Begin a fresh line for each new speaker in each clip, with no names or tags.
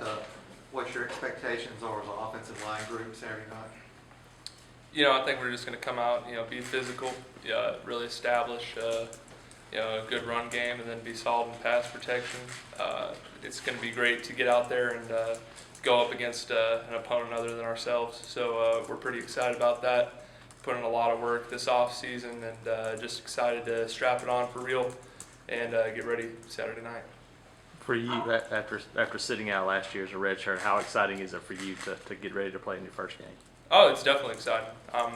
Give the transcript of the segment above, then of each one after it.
about what your expectations are as an offensive line group Saturday night?
I think we're just going to come out, be physical, really establish, a good run game, and then be solid in pass protection. It's going to be great to get out there and go up against an opponent other than ourselves. So we're pretty excited about that. Put in a lot of work this off season, and just excited to strap it on for real and get ready Saturday night.
For you, after sitting out last year as a redshirt, how exciting is it for you to get ready to play in your first game?
Oh, it's definitely exciting. I've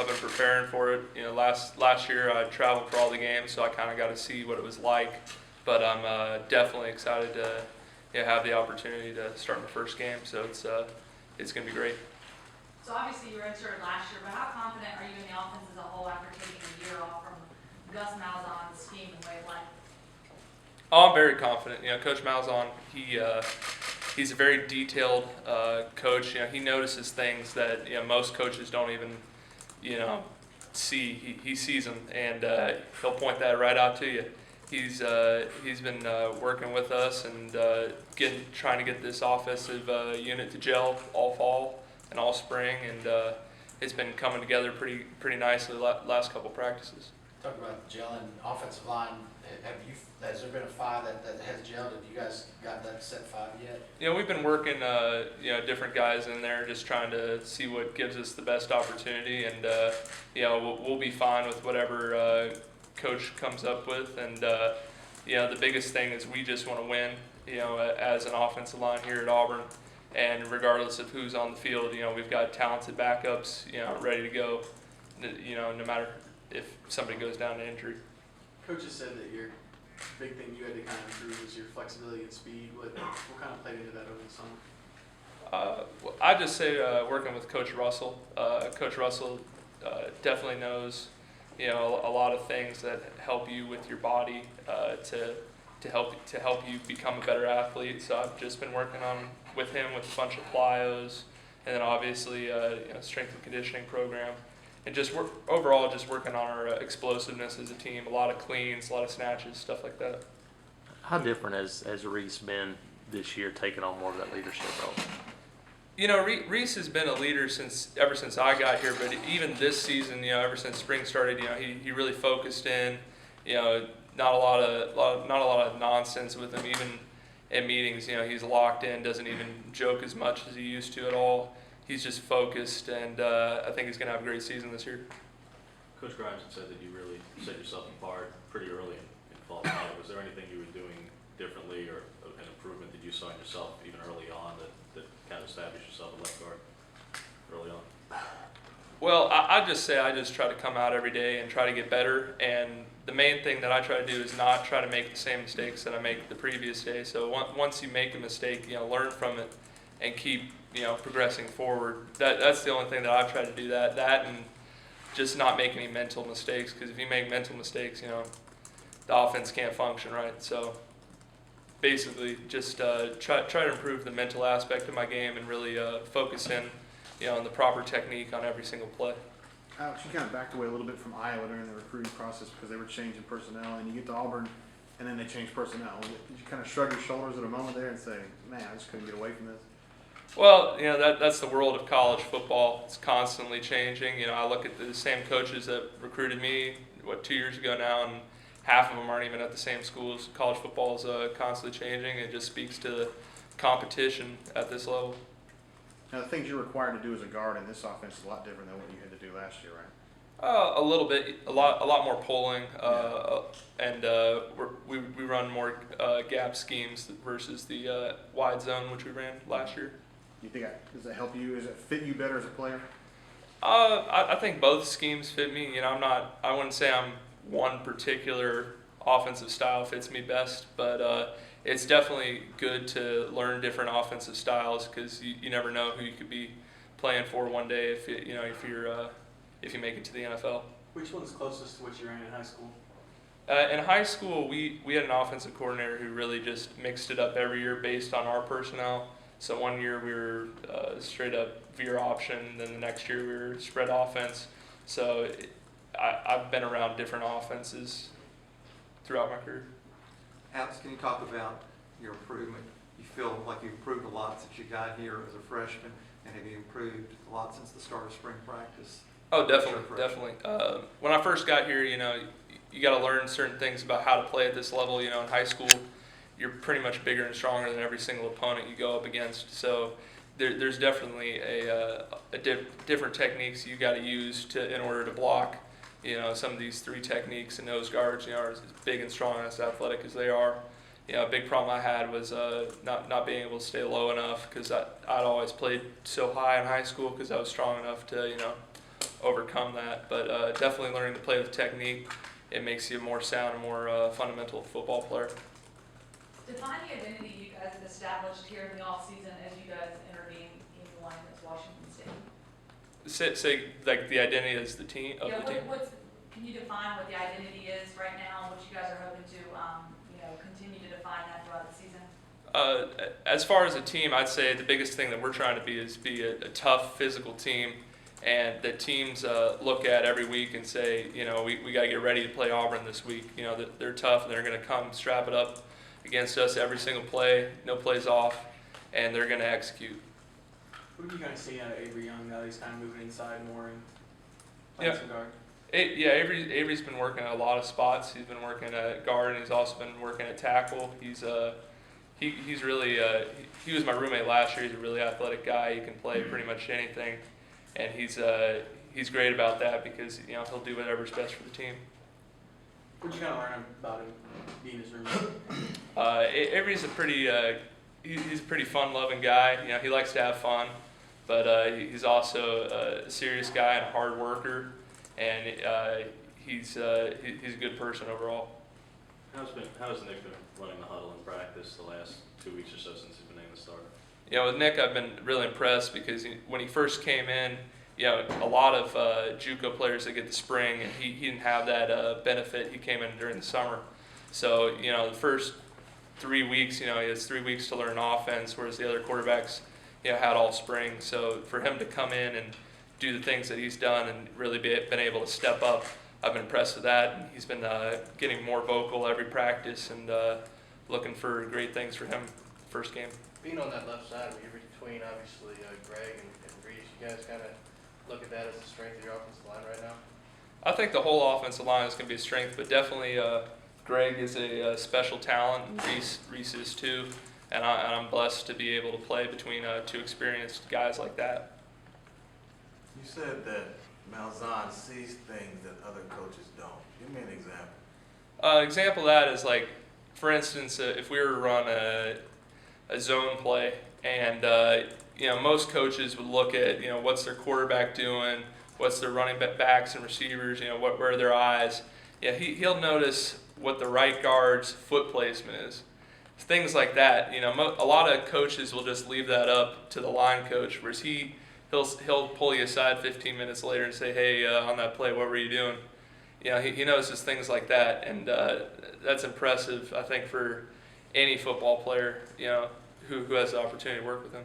been preparing for it. Last year I traveled for all the games, so I kind of got to see what it was like. But I'm definitely excited to have the opportunity to start my first game. So it's going to be great.
So obviously you redshirted last year, but how confident are you in the offense as a whole after taking a year off from Gus Malzahn's scheme and way of life?
Oh, I'm very confident. Coach Malzahn, he's a very detailed coach. He notices things that most coaches don't even see. He sees them, and he'll point that right out to you. He's been working with us and trying to get this offensive unit to gel all fall and all spring, and it's been coming together pretty nicely the last couple practices.
Talk about gelling offensive line. Has there been a five that has gelled? Have you guys got that set five yet?
We've been working different guys in there, just trying to see what gives us the best opportunity, and we'll be fine with whatever coach comes up with. And the biggest thing is we just want to win. As an offensive line here at Auburn, and regardless of who's on the field, we've got talented backups, ready to go. No matter if somebody goes down to injury.
Coach has said that your big thing you had to kind of improve was your flexibility and speed. What kind of played into that over the summer?
I just say working with Coach Russell. Coach Russell definitely knows, a lot of things that help you with your body to help you become a better athlete. So I've just been working with him with a bunch of plyos, and then obviously strength and conditioning program. And just overall working on our explosiveness as a team, a lot of cleans, a lot of snatches, stuff like that.
How different has Reese been this year, taking on more of that leadership role?
Reese has been a leader ever since I got here, but even this season, ever since spring started, he really focused in. Not a lot of nonsense with him. Even in meetings, he's locked in, doesn't even joke as much as he used to at all. He's just focused, and I think he's going to have a great season this year.
Coach Grimes had said that you really set yourself apart pretty early in fall camp. Was there anything you were doing differently or an improvement that you saw in yourself even early on that kind of established yourself at left guard early on?
Well, I just say I just try to come out every day and try to get better. And the main thing that I try to do is not try to make the same mistakes that I made the previous day. So once you make a mistake, learn from it and keep progressing forward. That's the only thing that I've tried to do. That and just not make any mental mistakes, because if you make mental mistakes, the offense can't function right. So basically, just try to improve the mental aspect of my game and really focus in, on the proper technique on every single play.
Alex, you kind of backed away a little bit from Iowa during the recruiting process because they were changing personnel, and you get to Auburn, and then they change personnel. Did you kind of shrug your shoulders at a moment there and say, "Man, I just couldn't get away from this"?
Well, that's the world of college football. It's constantly changing. I look at the same coaches that recruited me, 2 years ago now, and half of them aren't even at the same schools. College football is constantly changing. It just speaks to the competition at this level.
Now, the things you're required to do as a guard in this offense is a lot different than what you had to do last year, right?
A little bit, a lot more pulling, and we run more gap schemes versus the wide zone, which we ran last year.
You think does it help you? Does it fit you better as a player?
I think both schemes fit me. I wouldn't say I'm one particular offensive style fits me best, but it's definitely good to learn different offensive styles, because you never know who you could be playing for one day if you make it to the NFL.
Which one's closest to what you ran in high school?
In high school, we had an offensive coordinator who really just mixed it up every year based on our personnel. So one year we were straight up veer option, then the next year we were spread offense. So I've been around different offenses throughout my career.
Alex, can you talk about your improvement? You feel like you've improved a since you got here as a freshman, and have you improved a lot since the start of spring practice?
Oh, definitely,
Sure,
definitely. When I first got here, you got to learn certain things about how to play at this level. In high school, you're pretty much bigger and stronger than every single opponent you go up against. So there's definitely different techniques you got to use in order to block. Some of these 3 techniques and nose guards, are as big and strong and as athletic as they are. A big problem I had was not being able to stay low enough, because I'd always played so high in high school because I was strong enough to overcome that. But definitely learning to play with technique, it makes you a more sound and more fundamental football player.
Define the identity you guys have established here in the offseason as you guys intervene in the line as Washington State.
Say like the identity as the team of
Yeah,
the team.
can you define what the identity is right now, and what you guys are hoping to, continue to define that throughout the season?
As far as a team, I'd say the biggest thing that we're trying to be is a tough physical team, and that teams look at every week and say, we got to get ready to play Auburn this week. That they're tough and they're going to come strap it up against us every single play, no plays off, and they're going to execute.
What have you guys seen out of Avery Young now that he's kind of moving inside more and playing some guard?
Avery's been working at a lot of spots. He's been working at guard, and he's also been working at tackle. He's really he was my roommate last year. He's a really athletic guy. He can play pretty much anything, and he's great about that, because he'll do whatever's best for the team.
What did you kind of learn about him being his roommate?
Avery's he's a pretty fun-loving guy. He likes to have fun, but he's also a serious guy and a hard worker, and he's a good person overall.
How's Nick been running the huddle in practice the last 2 weeks or so since he's been named the starter?
With Nick, I've been really impressed, because when he first came in, a lot of JUCO players that get the spring, and he didn't have that benefit. He came in during the summer, so the first 3 weeks, he has 3 weeks to learn offense, whereas the other quarterbacks, had all spring. So for him to come in and do the things that he's done and really been able to step up, I've been impressed with that. And he's been getting more vocal every practice, and looking for great things for him first game.
Being on that left side, you're between obviously Greg and Reese. You guys kind of look at that as the strength of your offensive line right now?
I think the whole offensive line is going to be a strength, but definitely Greg is a special talent, and Reese is too, and I'm blessed to be able to play between 2 experienced guys like that.
You said that Malzahn sees things that other coaches don't. Give me an example.
Example of that is, like, for instance, if we were to run a zone play, and most coaches would look at what's their quarterback doing, what's their running backs and receivers, where are their eyes. He'll notice what the right guard's foot placement is, things like that. A lot of coaches will just leave that up to the line coach, whereas he'll pull you aside 15 minutes later and say, hey, on that play, what were you doing? He notices things like that, and that's impressive, I think, for any football player, who has the opportunity to work with him.